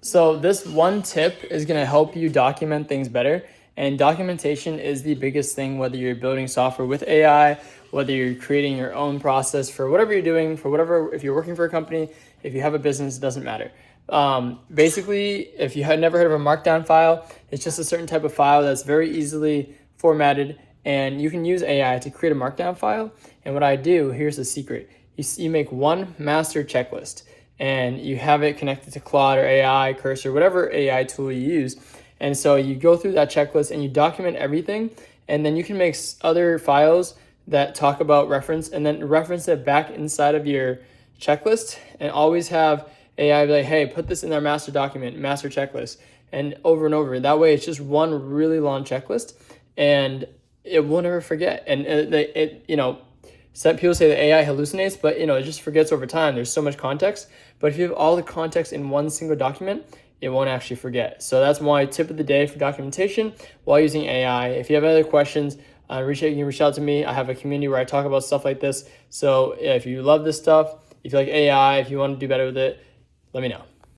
So this one tip is going to help you document things better. And documentation is the biggest thing, whether you're building software with AI, whether you're creating your own process for whatever you're doing, for whatever, if you're working for a company, if you have a business, it doesn't matter. Basically, if you had never heard of a markdown file, it's just a certain type of file that's very easily formatted, and you can use AI to create a markdown file. And what I do, here's the secret. You make one master checklist, and you have it connected to Claude or AI, Cursor, whatever AI tool you use. And so you go through that checklist and you document everything, and then you can make other files that talk about reference and then reference it back inside of your checklist, and always have AI be like, hey, put this in our master document, master checklist, and over. That way it's just one really long checklist, and it will never forget. And some people say that AI hallucinates, but it just forgets over time. There's so much context. But if you have all the context in one single document, it won't actually forget. So that's my tip of the day for documentation while using AI. If you have other questions, you can reach out to me. I have a community where I talk about stuff like this. So if you love this stuff, if you like AI, if you want to do better with it, let me know.